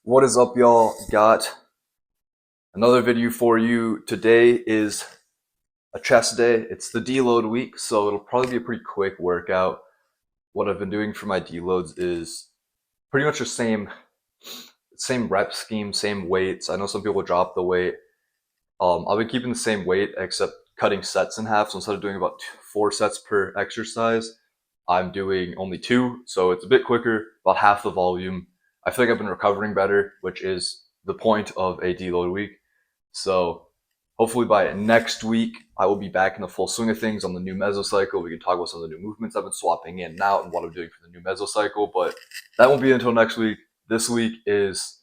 What is up, y'all? Got another video for you. Today is a chest day. It's the deload week, so it'll probably be a pretty quick workout. What I've been doing for my deloads is pretty much the same rep scheme, same weights. I know some people drop the weight. I've been keeping the same weight except cutting sets in half. So instead of doing about 4 sets per exercise, I'm doing only 2. So it's a bit quicker, about half the volume. I feel like I've been recovering better, which is the point of a deload week. So hopefully by next week, I will be back in the full swing of things on the new mesocycle. We can talk about some of the new movements I've been swapping in and out and what I'm doing for the new mesocycle, but that won't be until next week. This week is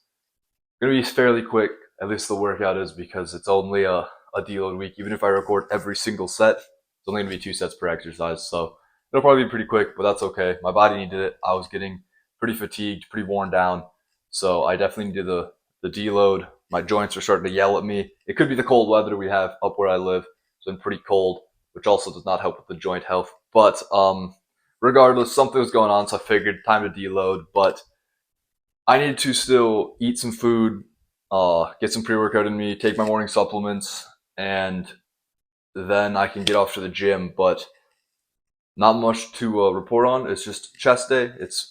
going to be fairly quick, at least the workout is, because it's only a deload week. Even if I record every single set, it's only going to be 2 sets per exercise. So it'll probably be pretty quick, but that's okay. My body needed it. I was getting pretty fatigued, pretty worn down. So I definitely needed the deload. My joints are starting to yell at me. It could be the cold weather we have up where I live. It's been pretty cold, which also does not help with the joint health. But regardless, something was going on, so I figured time to deload. But I needed to still eat some food, get some pre-workout in me, take my morning supplements, and then I can get off to the gym. But not much to report on. It's just chest day. It's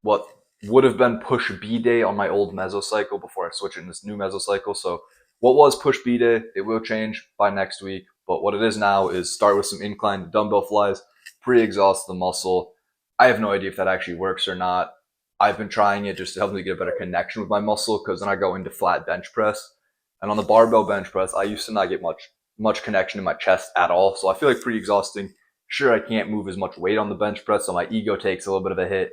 what would have been push B day on my old mesocycle before I switch in this new mesocycle. So what was push B day, it will change by next week. But what it is now is start with some incline dumbbell flies, pre-exhaust the muscle. I have no idea if that actually works or not. I've been trying it just to help me get a better connection with my muscle, because then I go into flat bench press. And on the barbell bench press, I used to not get much connection in my chest at all. So I feel like pre-exhausting. Sure, I can't move as much weight on the bench press, so my ego takes a little bit of a hit.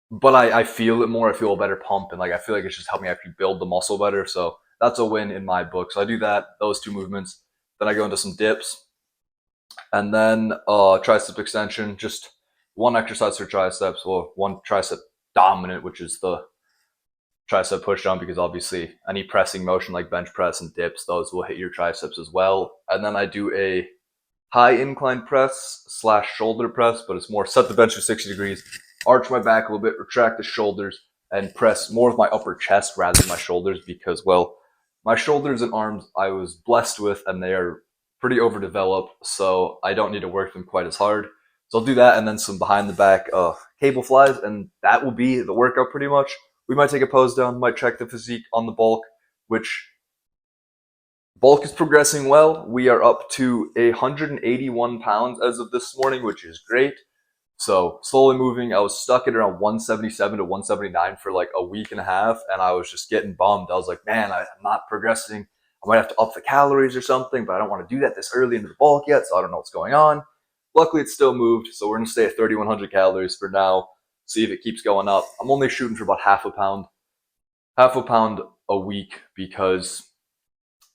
But I feel it more. I feel a better pump, and I feel like it's just helping me actually build the muscle better. So that's a win in my book. So I do that, those 2 movements. Then I go into some dips, and then tricep extension. Just 1 exercise for triceps, or 1 tricep dominant, which is the tricep push down, because obviously any pressing motion like bench press and dips, those will hit your triceps as well. And then I do a high incline press / shoulder press, but it's more set the bench to 60 degrees, arch my back a little bit, retract the shoulders, and press more with my upper chest rather than my shoulders, because, well, my shoulders and arms I was blessed with, and they are pretty overdeveloped, so I don't need to work them quite as hard. So I'll do that, and then some behind the back cable flies, and that will be the workout pretty much. We might take a pose down, might check the physique on the bulk, which bulk is progressing well. We are up to 181 pounds as of this morning, which is great. So slowly moving. I was stuck at around 177 to 179 for like a week and a half, and I was just getting bummed. I was like, man, I'm not progressing. I might have to up the calories or something, but I don't want to do that this early into the bulk yet, so I don't know what's going on. Luckily, it's still moved, so we're going to stay at 3,100 calories for now, see if it keeps going up. I'm only shooting for about half a pound a week, because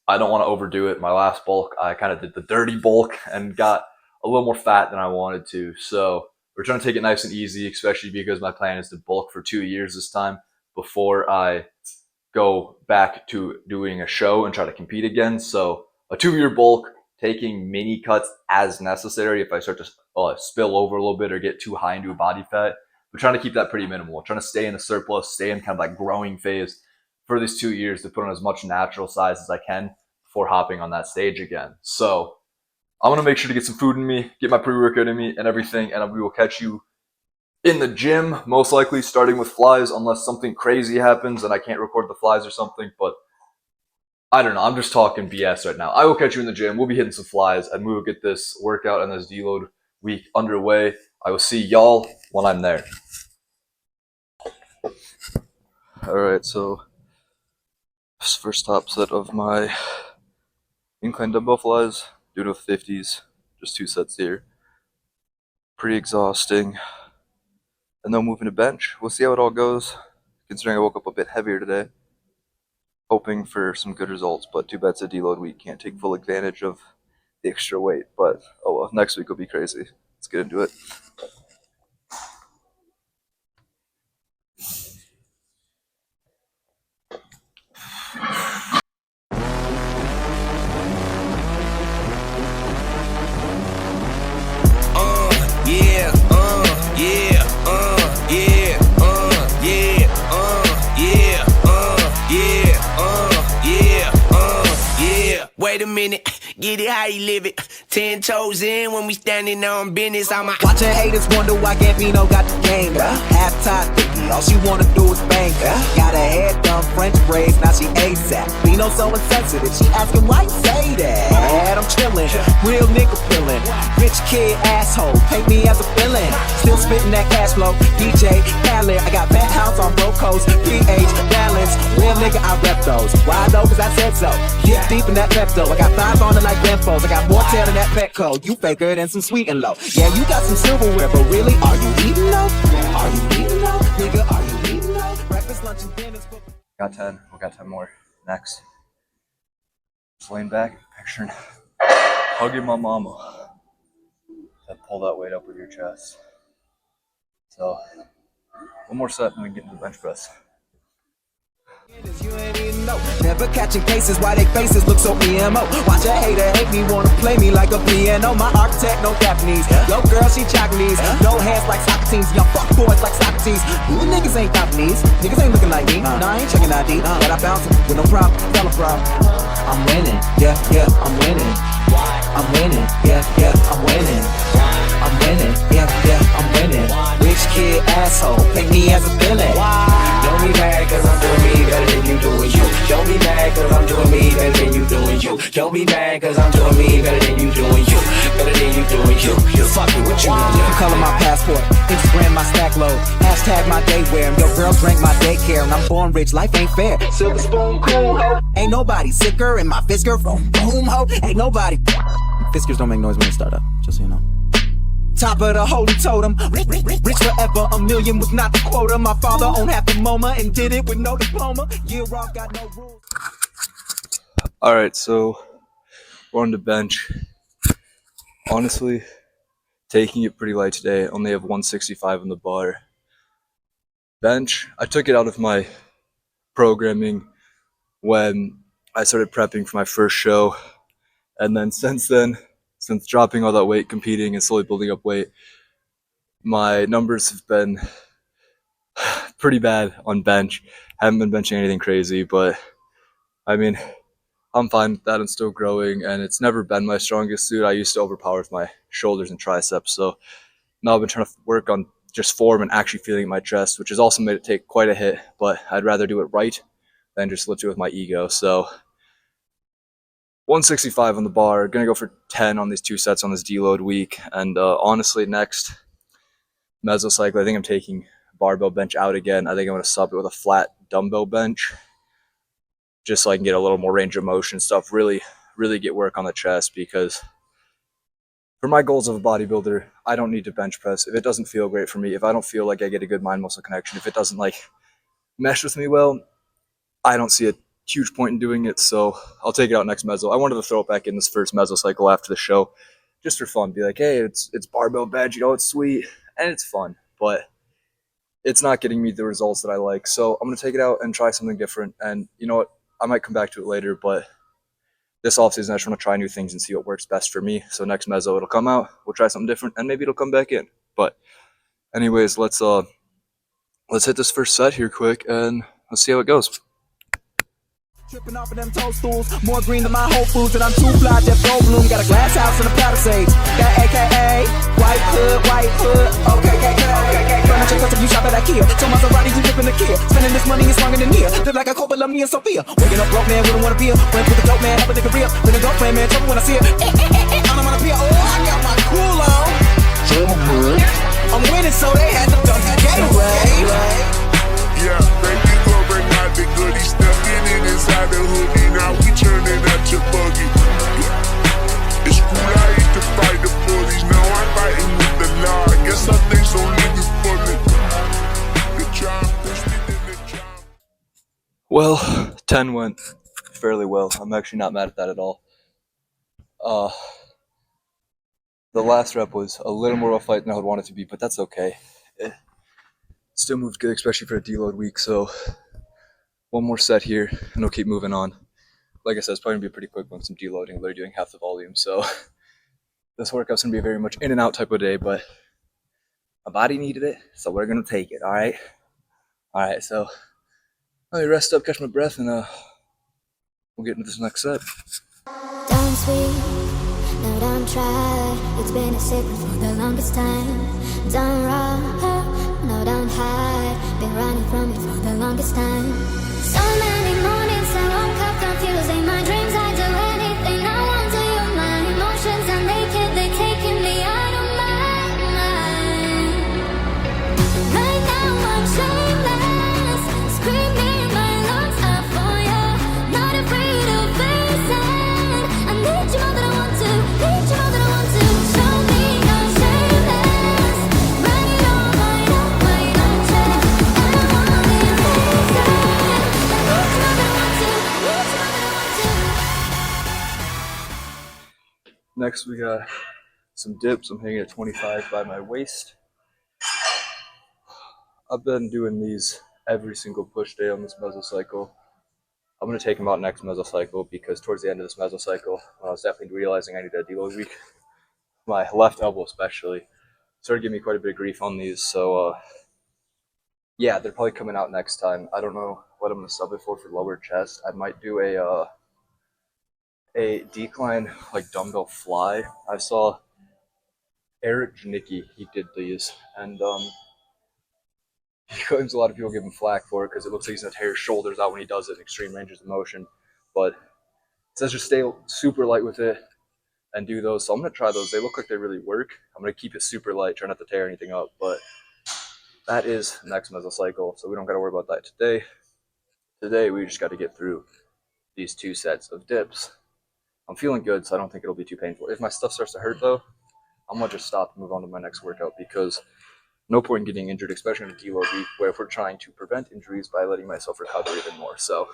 I don't want to overdo it. My last bulk, I kind of did the dirty bulk and got a little more fat than I wanted to. So we're trying to take it nice and easy, especially because my plan is to bulk for 2 years this time before I go back to doing a show and try to compete again. So a 2-year bulk, taking mini cuts as necessary if I start to spill over a little bit or get too high into a body fat. We're trying to keep that pretty minimal. We're trying to stay in a surplus, stay in kind of like growing phase for these 2 years to put on as much natural size as I can before hopping on that stage again. So I'm going to make sure to get some food in me, get my pre-workout in me and everything, and we will catch you in the gym, most likely starting with flies, unless something crazy happens and I can't record the flies or something. But I don't know. I'm just talking BS right now. I will catch you in the gym. We'll be hitting some flies, and we will get this workout and this deload week underway. I will see y'all when I'm there. All right, so this first top set of my incline dumbbell flies, doing with 50s, just 2 sets here. Pretty exhausting. And then moving to bench. We'll see how it all goes, considering I woke up a bit heavier today. Hoping for some good results, but too bad it's a deload week. Can't take full advantage of the extra weight, but oh well, next week will be crazy. Let's get into it. wait a minute, get it how you live it. 10 toes in when we standing on business. I'm watching haters wonder why Gambino got the game. Half-time picky, all she wanna do is bang. Got her head done, French braids, now she ASAP. Bino so insensitive, she asking why you say that. I'm chillin', real nigga feelin'. Rich kid asshole, paint me as a villain. Still spittin' that cash flow, DJ Khaled. I got penthouse on Brocos, PH, balance. Real nigga, I rep those. Why though? Cause I said so. Get deep in that Pepto. I got 5 on it like Benfos. I got more tail than that Petco. You faker than some sweet and low. Yeah, you got some silverware, but really, are you eating though? Are you eating though? Nigga, are you eating though? Breakfast, lunch, and dinner's for... Got 10. We got 10 more. Next. Just laying back, picturing hugging my mama. Then pull that weight up with your chest. So, one more set and we can get into the bench press. You ain't even know. Never catching cases, why they faces look so emo. Watch a hater hate me, wanna play me like a piano. My architect, no Japanese. Yo girl, she Japanese. No hands like Socrates. Young fuck boys like Socrates. You niggas ain't Japanese. Niggas ain't looking like me. Nah, I ain't checking ID. But I bounce with no problem. Tell a problem. I'm winning. Yeah, yeah, I'm winning. I'm winning. Yeah, yeah, I'm winning. I'm winning. Yeah, yeah, I'm winning. Rich kid asshole, take me as a villain. Don't be mad cause I'm doing me better than you doing you. Don't be mad cause I'm doing me better than you doing you. Don't be mad cause I'm doing me better than you doing you. Better than you doing you. You fucking what you doing? Different color my passport, Instagram my stack load, hashtag my day wear. Your girl drank my daycare and I'm born rich, life ain't fair. Silver spoon cool ho. Ain't nobody sicker in my Fisker from boom ho. Ain't nobody. Fiskers don't make noise when they start up, just so you know. Top of the holy totem, rich forever, a million was not the quota. My father owned half the MoMA and did it with no diploma. Year off, got no rules. Alright, so we're on the bench. Honestly, taking it pretty light today. Only have 165 on the bar. Bench, I took it out of my programming when I started prepping for my first show. And then since dropping all that weight, competing, and slowly building up weight, my numbers have been pretty bad on bench. Haven't been benching anything crazy, but I mean, I'm fine with that. I'm still growing, and it's never been my strongest suit. I used to overpower with my shoulders and triceps, so now I've been trying to work on just form and actually feeling my chest, which has also made it take quite a hit, but I'd rather do it right than just lift it with my ego. So 165 on the bar, gonna go for 10 on these 2 sets on this deload week. And honestly, next mesocycle, I think I'm taking barbell bench out again. I think I'm gonna sub it with a flat dumbbell bench, just so I can get a little more range of motion stuff, really get work on the chest, because for my goals of a bodybuilder, I don't need to bench press if it doesn't feel great for me. If I don't feel like I get a good mind muscle connection, if it doesn't like mesh with me well, I don't see a huge point in doing it. So I'll take it out next meso. I wanted to throw it back in this first mesocycle after the show, just for fun. Be like, hey, it's barbell bench, you know, it's sweet and it's fun, but it's not getting me the results that I like. So I'm gonna take it out and try something different. And you know what? I might come back to it later, but this offseason I just want to try new things and see what works best for me. So next meso it'll come out, we'll try something different, and maybe it'll come back in. But anyways, let's hit this first set here quick and let's see how it goes. Tripping off of them toadstools, more green than my Whole Foods, and I'm too fly, Jeff Goldblum. Got a glass house in the Palisades. Got AKA white hood, okay. Furniture custom, you shop at IKEA. So Maserati, you live in the Kia. Spending this money is longer than here. Live like a couple of me and Sophia. Waking up broke, man, wouldn't want to be a went with the dope man, help a nigga real. With a dope man, man, trouble when I see it. I'm on a pier, oh, I got my cool on. I'm winning, so they had to dump the Gatorade. Yeah, baby, go bring out the goodies. Stepping in inside the hoodie. Now we turning out your buggy. Yeah. It's cool, I used to fight the bullies. Now I'm fighting with the law. I guess some things don't leave you fully. The job pushed me in the job. Well, 10 went fairly well. I'm actually not mad at that at all. The last rep was a little more of a fight than I would want it to be, but that's okay. It still moved good, especially for a deload week. So one more set here, and we'll keep moving on. Like I said, it's probably gonna be a pretty quick one. Some deloading, literally doing half the volume. So this workout's gonna be a very much in and out type of day, but my body needed it, so we're gonna take it. All right. So let me rest up, catch my breath, and we'll get into this next set. don't speak, no, don't try. It's been a secret for the longest time. Don't run, no, don't hide. Been running from it for the longest time. So many mornings I woke up confused. In my dreams I do anything I want to you. My emotions are naked, they're taking me out of my mind. Right now I'm shameless, screaming my lungs out for you. Not afraid of face it. I need you more than I want to, need you more than I want to. Show me I'm shameless, run it all right up, right on check. I don't want it face it. I need you more than I want to, need you more than I want to. Next, we got some dips. I'm hanging at 25 by my waist. I've been doing these every single push day on this mesocycle. I'm going to take them out next mesocycle because towards the end of this mesocycle, when I was definitely realizing I needed a deload week, my left elbow especially started giving me quite a bit of grief on these. So, yeah, they're probably coming out next time. I don't know what I'm going to sub it for lower chest. I might do a decline like dumbbell fly. I saw Eric Janicki, he did these, and he claims a lot of people give him flack for it because it looks like he's going to tear his shoulders out when he does it in extreme ranges of motion. But it says just stay super light with it and do those. So I'm going to try those. They look like they really work. I'm going to keep it super light, try not to tear anything up. But that is next mesocycle, so we don't got to worry about that today. Today, we just got to get through these 2 sets of dips. I'm feeling good, so I don't think it'll be too painful. If my stuff starts to hurt, though, I'm going to just stop and move on to my next workout because no point in getting injured, especially in a deload week, where if we're trying to prevent injuries by letting myself recover even more. So,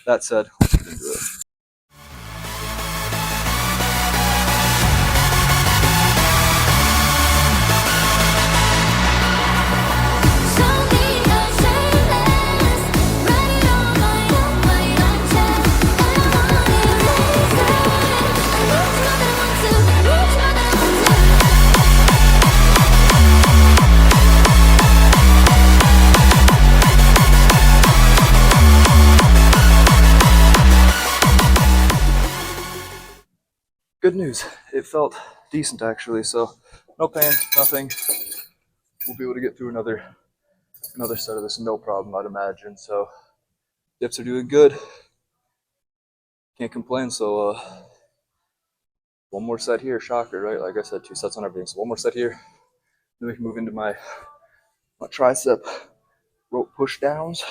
that said, let's get into it. Good news, it felt decent actually, so no pain, nothing. We'll be able to get through another set of this, no problem, I'd imagine. So dips are doing good, can't complain. So one more set here, shocker, right? Like I said, 2 sets on everything, so one more set here, then we can move into my tricep rope push downs,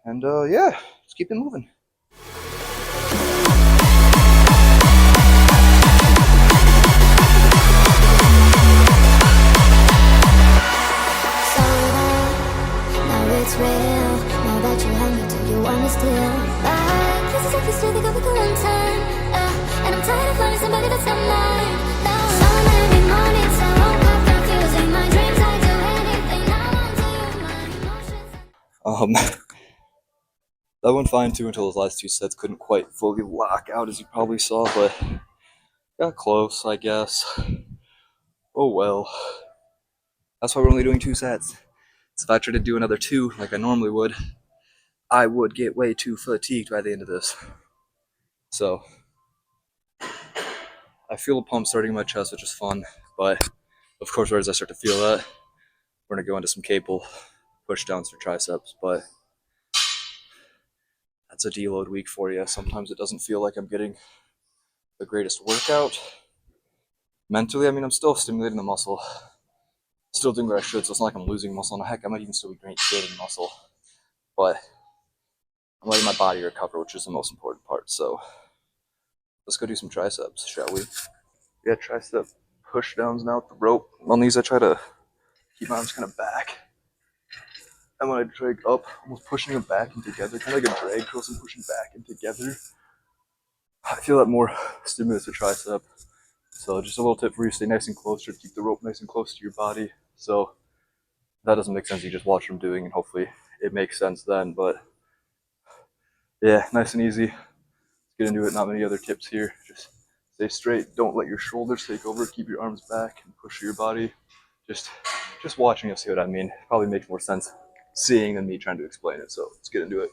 and yeah, let's keep it moving. It's real, now that you hang me, do you want me still? This is like we still think of a good time, and I'm tired of finding somebody that's not mine. Now so many mornings I woke up confused. In my dreams I do anything I want to. My emotions. That went fine too until those last 2 sets couldn't quite fully lock out, as you probably saw, but got close, I guess. Oh well. That's why we're only doing 2 sets. So if I tried to do another 2 like I normally would, I would get way too fatigued by the end of this. So I feel a pump starting in my chest, which is fun, but of course, right as I start to feel that, we're gonna go into some cable push downs for triceps. But that's a deload week for you. Sometimes it doesn't feel like I'm getting the greatest workout. Mentally, I mean, I'm still stimulating the muscle, still doing what I should, so it's not like I'm losing muscle. And heck, I might even still be gaining muscle, but I'm letting my body recover, which is the most important part. So let's go do some triceps, shall we? Yeah, tricep push downs now with the rope. On these, I try to keep my arms kind of back, and when I drag up, almost pushing them back and together, kind of like a drag curls and pushing back and together. I feel that more stimulates the tricep. So just a little tip for you, stay nice and close, try to keep the rope nice and close to your body. So if that doesn't make sense, you just watch what I'm doing and hopefully it makes sense then. But yeah, nice and easy. Let's get into it. Not many other tips here. Just stay straight, don't let your shoulders take over, keep your arms back and push your body. Just watching, you'll see what I mean. Probably makes more sense seeing than me trying to explain it. So let's get into it.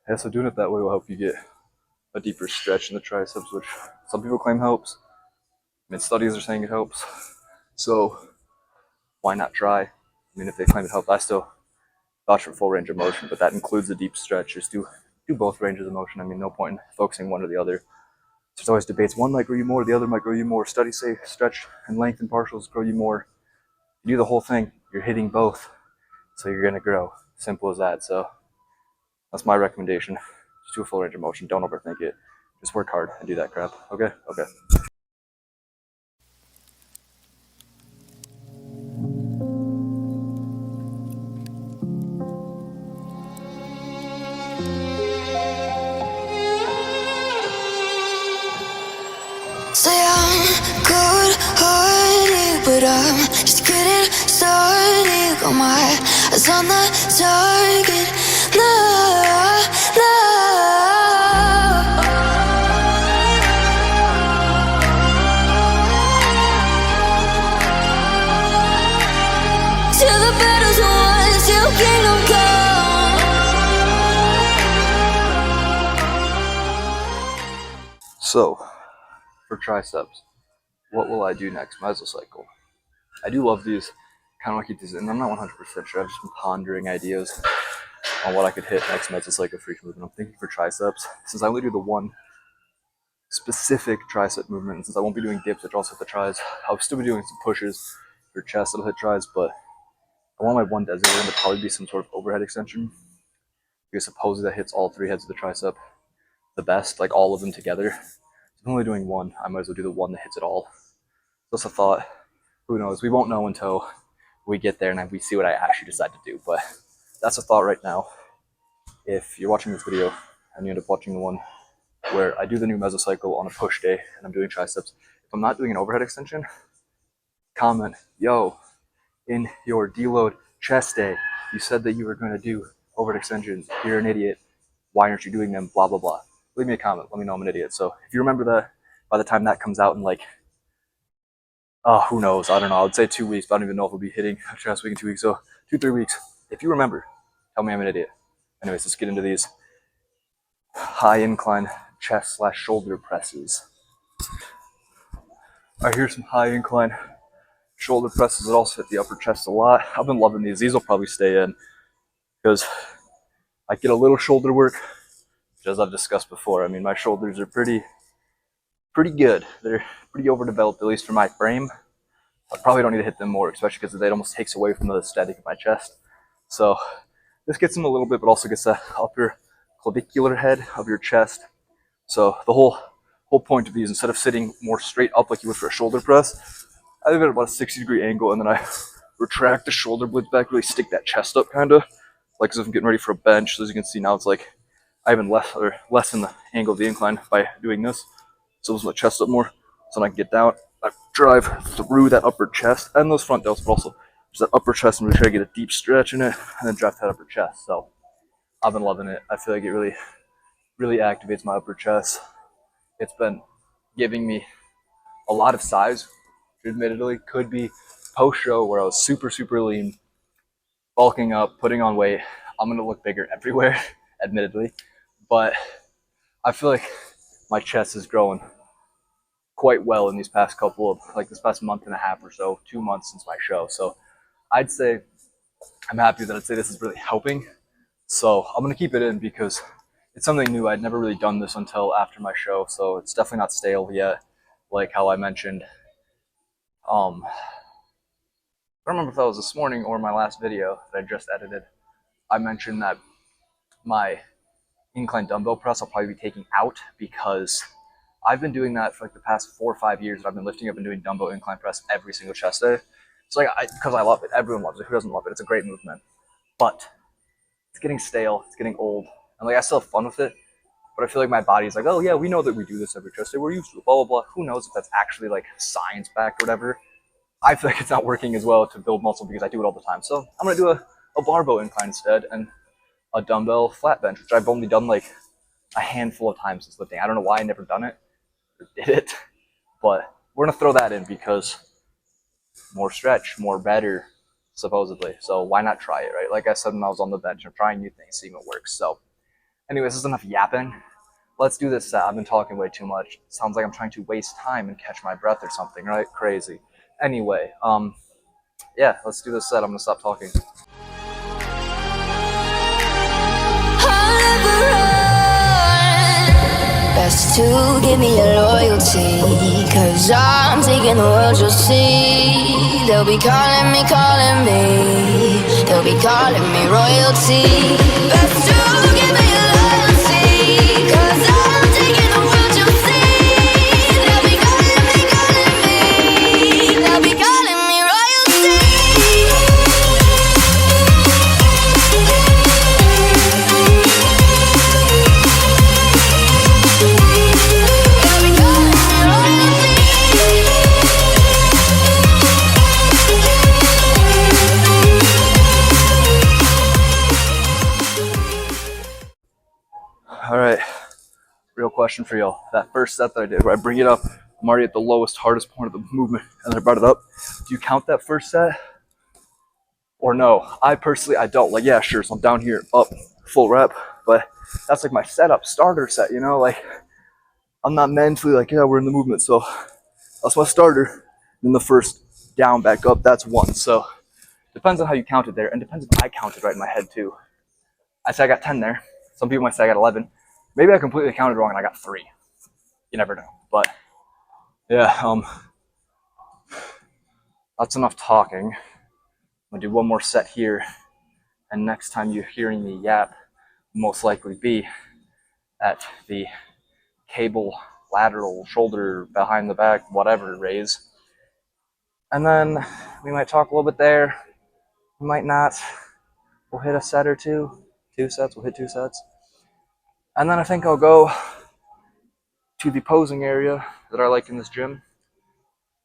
Yeah, so doing it that way will help you get a deeper stretch in the triceps, which some people claim helps. I mean, studies are saying it helps. So why not try? I mean, if they claim it helps, I still vouch for full range of motion, but that includes the deep stretch. Just do both ranges of motion. I mean, no point in focusing one or the other. There's always debates. One might grow you more, the other might grow you more. Studies say stretch and length and partials grow you more. You do the whole thing, you're hitting both, so you're gonna grow. Simple as that. So that's my recommendation. Just do a full range of motion. Don't overthink it. Just work hard and do that crap. Okay? Okay. Say I'm good-hearted, but I'm just getting started. Got my eyes on the target. No, no. Till the battle's won, till kingdom come. So, for triceps, what will I do next? Mesocycle. I do love these. Kind of want to keep these in. I'm not 100% sure. I've just been pondering ideas on what I could hit next mesocycle for each movement. I'm thinking for triceps, since I only do the one specific tricep movement, and since I won't be doing dips, which also hit the tris, I'll still be doing some pushes for chest that'll hit tris, but I want my one designated to probably be some sort of overhead extension, because supposedly that hits all three heads of the tricep the best, like all of them together. If I'm only doing one, I might as well do the one that hits it all. Just a thought. Who knows? We won't know until we get there and we see what I actually decide to do. But that's a thought right now. If you're watching this video and you end up watching the one where I do the new mesocycle on a push day and I'm doing triceps, if I'm not doing an overhead extension, comment, yo, in your deload chest day, you said that you were going to do overhead extensions. You're an idiot. Why aren't you doing them? Blah, blah, blah. Leave me a comment. Let me know I'm an idiot. So if you remember that, by the time that comes out in like, who knows? I don't know. I would say 2 weeks, but I don't even know if we'll be hitting chest week in 2 weeks. So 2-3 weeks. If you remember, tell me I'm an idiot. Anyways, let's get into these high incline chest/shoulder presses. All right, here's some high incline shoulder presses that also hit the upper chest a lot. I've been loving these. These will probably stay in because I get a little shoulder work, which, as I've discussed before, I mean, my shoulders are pretty good. They're pretty overdeveloped, at least for my frame. I probably don't need to hit them more, especially because it almost takes away from the aesthetic of my chest. So this gets them a little bit, but also gets that upper clavicular head of your chest. So the whole point of these, instead of sitting more straight up like you would for a shoulder press, I leave it at about a 60-degree angle, and then I retract the shoulder blades back, really stick that chest up, kind of like as if I'm getting ready for a bench. So as you can see now, it's like I even lessen the angle of the incline by doing this. So it's my chest up more, so when I can get down, I drive through that upper chest and those front delts, but also just that upper chest and really try to get a deep stretch in it, and then drive that upper chest. So I've been loving it. I feel like it really activates my upper chest. It's been giving me a lot of size, which admittedly could be post-show where I was super lean, bulking up, putting on weight. I'm going to look bigger everywhere, admittedly, but I feel like my chest is growing quite well in this past month and a half or so, 2 months since my show. So I'd say I'm happy that this is really helping. So I'm going to keep it in because it's something new. I'd never really done this until after my show. So it's definitely not stale yet. Like how I mentioned, I don't remember if that was this morning or my last video that I just edited. I mentioned that my incline dumbbell press I'll probably be taking out because I've been doing that for like the past 4 or 5 years that I've been lifting up and doing dumbbell incline press every single chest day. It's like, because I love it. Everyone loves it. Who doesn't love it? It's a great movement. But it's getting stale. It's getting old. And like, I still have fun with it. But I feel like my body's like, oh yeah, we know that we do this every chest day. We're used to it, blah, blah, blah. Who knows if that's actually like science backed or whatever. I feel like it's not working as well to build muscle because I do it all the time. So I'm going to do a barbell incline instead and a dumbbell flat bench, which I've only done like a handful of times since lifting. I don't know why I never done it or did it, but we're going to throw that in because more stretch, more better, supposedly. So why not try it, right? Like I said when I was on the bench, I'm trying new things, seeing what works. So Anyways, this is enough yapping. Let's do this set. I've been talking way too much. Sounds like I'm trying to waste time and catch my breath or something, right? Crazy. Anyway, yeah, let's do this set. I'm gonna stop talking. Best to give me your loyalty, 'cause I'm taking the world, you'll see. They'll be calling me, they'll be calling me royalty. Best to give me your loyalty, 'cause I'm taking the world, you'll see. They'll be calling me, they'll be calling me royalty. All right, real question for y'all. That first set that I did, where I bring it up, I'm already at the lowest, hardest point of the movement, and then I brought it up. Do you count that first set? Or no? I personally, I don't. Like, yeah, sure, so I'm down here, up, full rep, but that's like my setup, starter set, you know? Like, I'm not mentally like, yeah, we're in the movement, so that's my starter. Then the first down, back up, that's one. So depends on how you count it there, and depends if I counted right in my head too. I say I got 10 there. Some people might say I got 11. Maybe I completely counted wrong and I got 3. You never know. But yeah, that's enough talking. I'm gonna do one more set here, and next time you're hearing me yap, will most likely be at the cable, lateral, shoulder, behind the back, whatever raise. And then we might talk a little bit there. We might not. We'll hit a set or two. 2 sets. We'll hit 2 sets. And then I think I'll go to the posing area that I like in this gym.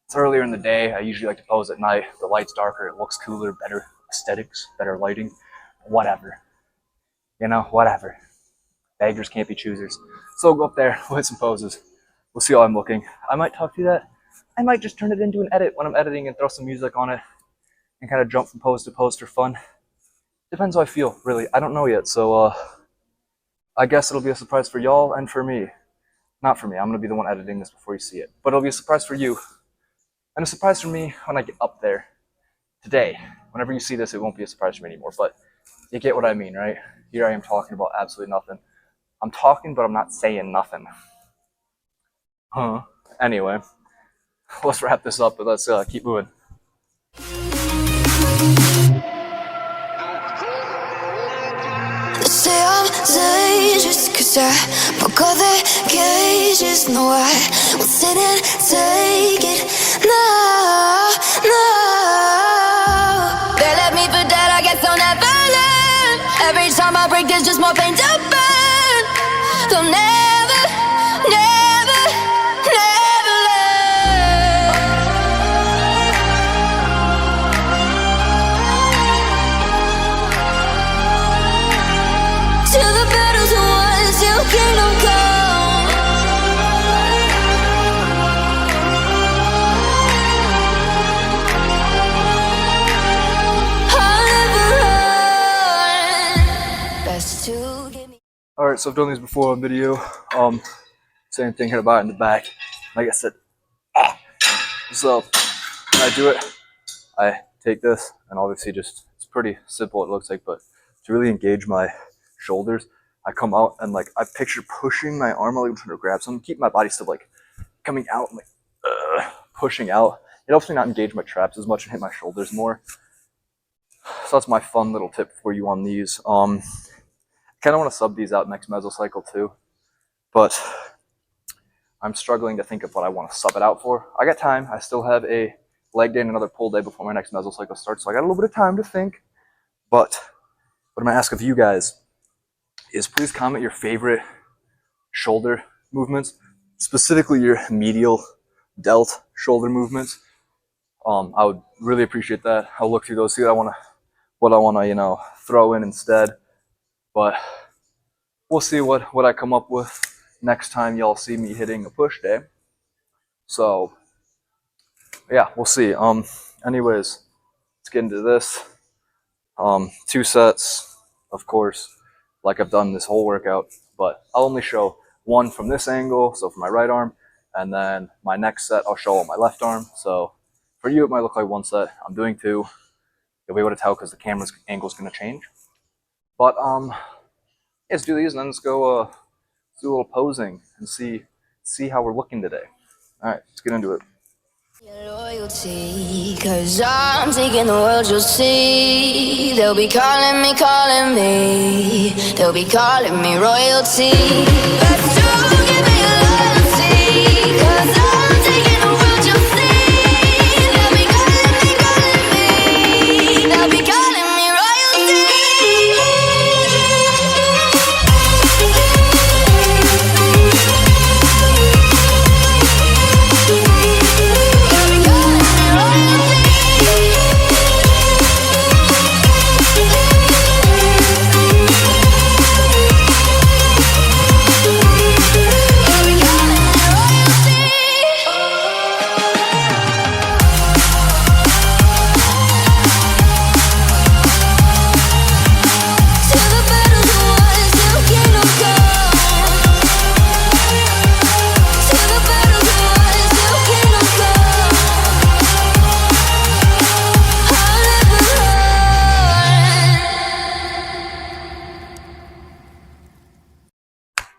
It's earlier in the day. I usually like to pose at night. The light's darker. It looks cooler, better aesthetics, better lighting, whatever. You know, whatever. Beggars can't be choosers. So we'll go up there. We'll hit some poses. We'll see how I'm looking. I might talk through that. I might just turn it into an edit when I'm editing and throw some music on it and kind of jump from pose to pose for fun. Depends how I feel, really. I don't know yet, so I guess it'll be a surprise for y'all and for me. Not for me, I'm going to be the one editing this before you see it. But it'll be a surprise for you. And a surprise for me when I get up there today. Whenever you see this, it won't be a surprise for me anymore. But you get what I mean, right? Here I am talking about absolutely nothing. I'm talking, but I'm not saying nothing. Huh. Anyway, let's wrap this up, but let's keep moving. Say I'm dangerous, 'cause I broke all the cages. No, I won't sit and take it. No, no. They left me for dead, I guess I'll never learn. Every time I break, there's just more pain to burn. They'll never, never, never learn. Till the battle's won, till kingdom come. I'll never run. Best to give me. Alright, so I've done these before on video. Same thing, hit a bar in the back. Like I said, so when I do it, I take this, and obviously just, it's pretty simple it looks like, but to really engage my shoulders, I come out and like, I picture pushing my arm out, like I'm trying to grab something, keep my body still like coming out, and like pushing out. It helps me not engage my traps as much and hit my shoulders more. So that's my fun little tip for you on these. I kind of want to sub these out next mesocycle too, but I'm struggling to think of what I want to sub it out for. I got time. I still have a leg day and another pull day before my next mesocycle starts, so I got a little bit of time to think. But what I'm going to ask of you guys is please comment your favorite shoulder movements, specifically your medial delt shoulder movements. I would really appreciate that. I'll look through those, see what I want to, you know, throw in instead. But we'll see what I come up with next time y'all see me hitting a push day. So yeah, we'll see. Anyways, let's get into this. 2 sets, of course. like I've done this whole workout, but I'll only show one from this angle, so for my right arm, and then my next set I'll show on my left arm. So for you it might look like one set. I'm doing two. You'll be able to tell because the camera's angle is going to change. But let's do these and then let's go do a little posing and see how we're looking today. All right, let's get into it. Loyalty, cause I'm taking the world, you'll see. They'll be calling me, they'll be calling me royalty. But don't give me your loyalty, cause I'm taking the world, you'll see. They'll be calling me, they'll be calling me royalty.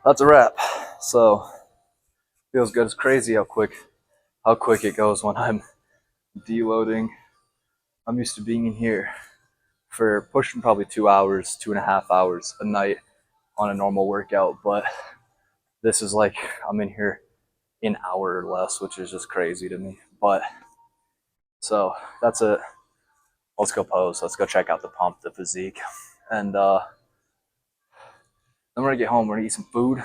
That's a wrap. So feels good. It's crazy how quick it goes when I'm deloading. I'm used to being in here for pushing probably 2 hours, 2.5 hours a night on a normal workout, but this is like I'm in here an hour or less, which is just crazy to me. But so that's it. Let's go pose. Let's go check out the pump, the physique, and then we're gonna get home. We're gonna eat some food.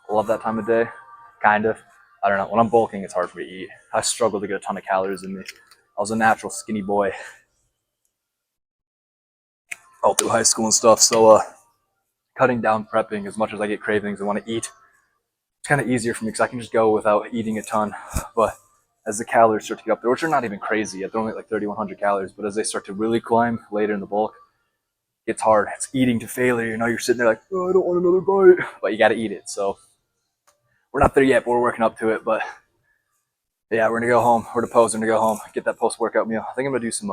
I love that time of day, kind of. I don't know. When I'm bulking, it's hard for me to eat. I struggle to get a ton of calories in me. I was a natural skinny boy all through high school and stuff. So cutting down prepping as much as I get cravings and want to eat, it's kind of easier for me because I can just go without eating a ton. But as the calories start to get up there, which are not even crazy yet, they're only like 3,100 calories, but as they start to really climb later in the bulk, it's hard. It's eating to failure. You know, you're sitting there like, oh, I don't want another bite, but you got to eat it. So we're not there yet, but we're working up to it. But yeah, we're gonna go home. We're to pose. We're gonna go home, get that post-workout meal. I think I'm gonna do some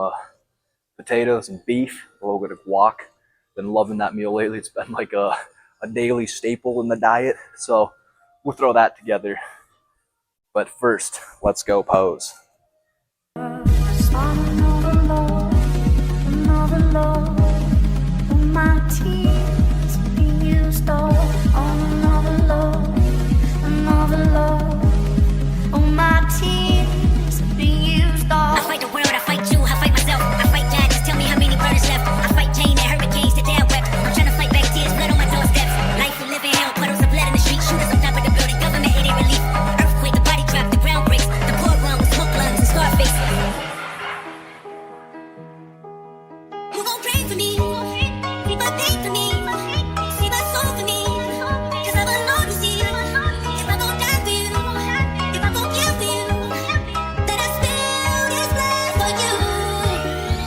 potatoes and beef, a little bit of guac. Been loving that meal lately. It's been like a daily staple in the diet. So we'll throw that together. But first, let's go pose. I fight the world, I fight you, I fight myself. I fight giants, tell me how many burners left. I fight Jane and hurricanes, the damn wept. I'm trying to fight back tears, blood on my doorsteps. Life we live in hell, puddles of blood in the street. Shooters on top of the building, government it ain't relief. Earthquake, the body drop, the ground breaks. The poor run with smoke lungs and Scarface. Who gon' pray for me? People think for me. See my soul for me. Cause I'm alone to see. If I gon' die for you, if I gon' kill for you, then I spill this blood for you.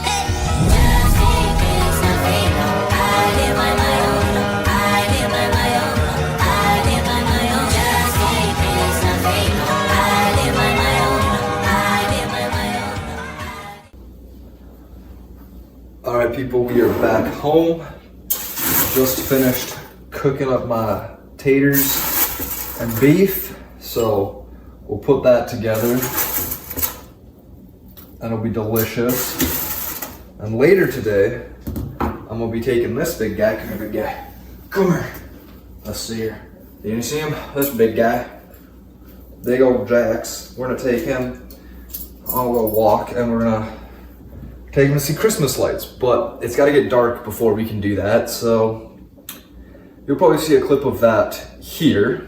Hey. Just think it's nothing. I live by my own. I live by my own. I live by my own. Just think it's nothing. I live by my own. I live by my own. All right, people, we are back home. Just finished cooking up my taters and beef. So we'll put that together. That'll be delicious. And later today, I'm gonna be taking this big guy. Come here, big guy. Come here. Let's see here. Can you see him? This big guy. Big old Jax. We're gonna take him on a little walk and we're gonna take him to see Christmas lights. But it's gotta get dark before we can do that. So you'll probably see a clip of that here.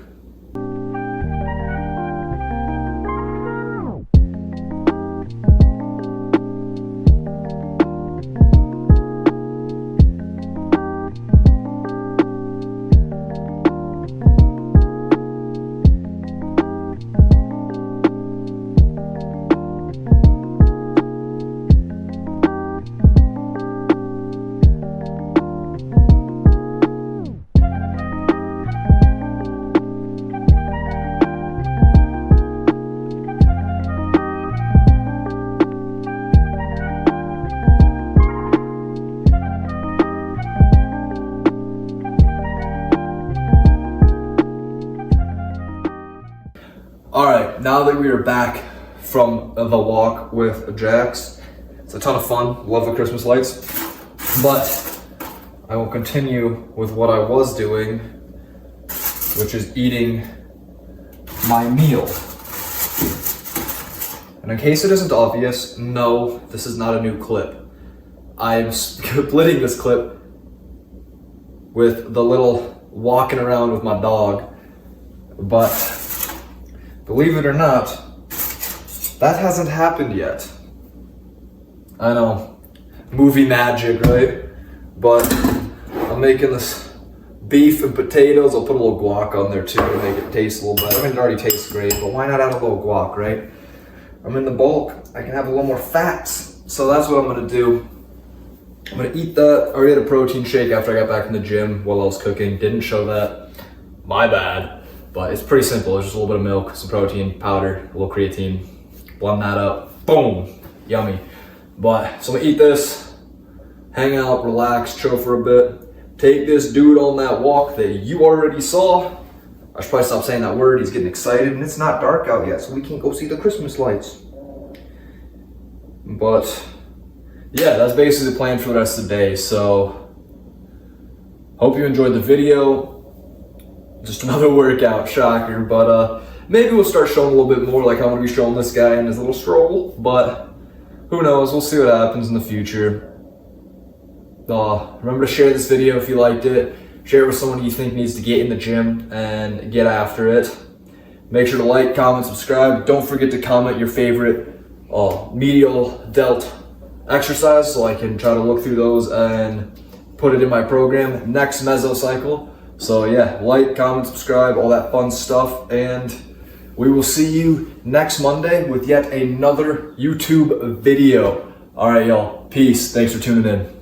now that we are back from the walk with Jax, it's a ton of fun. Love the Christmas lights. But I will continue with what I was doing, which is eating my meal. And in case it isn't obvious, no, this is not a new clip. I'm splitting this clip with the little walking around with my dog. But believe it or not, that hasn't happened yet. I know, movie magic, right? But I'm making this beef and potatoes. I'll put a little guac on there too to make it taste a little better. I mean, it already tastes great, but why not add a little guac, right? I'm in the bulk, I can have a little more fats. So that's what I'm gonna do. I'm gonna eat that. I already had a protein shake after I got back from the gym while I was cooking. Didn't show that, my bad. But it's pretty simple. It's just a little bit of milk, some protein powder, a little creatine. Blend that up, boom, yummy. But, so I'm gonna eat this, hang out, relax, chill for a bit. Take this dude on that walk that you already saw. I should probably stop saying that word. He's getting excited and it's not dark out yet, so we can't go see the Christmas lights. But yeah, that's basically the plan for the rest of the day. So hope you enjoyed the video. Just another workout, shocker. But maybe we'll start showing a little bit more, like I'm gonna be showing this guy in his little stroll. But who knows, we'll see what happens in the future. Remember to share this video if you liked it. Share it with someone you think needs to get in the gym and get after it. Make sure to like, comment, subscribe. Don't forget to comment your favorite medial delt exercise so I can try to look through those and put it in my program next mesocycle. So yeah, like, comment, subscribe, all that fun stuff. And we will see you next Monday with yet another YouTube video. All right, y'all. Peace. Thanks for tuning in.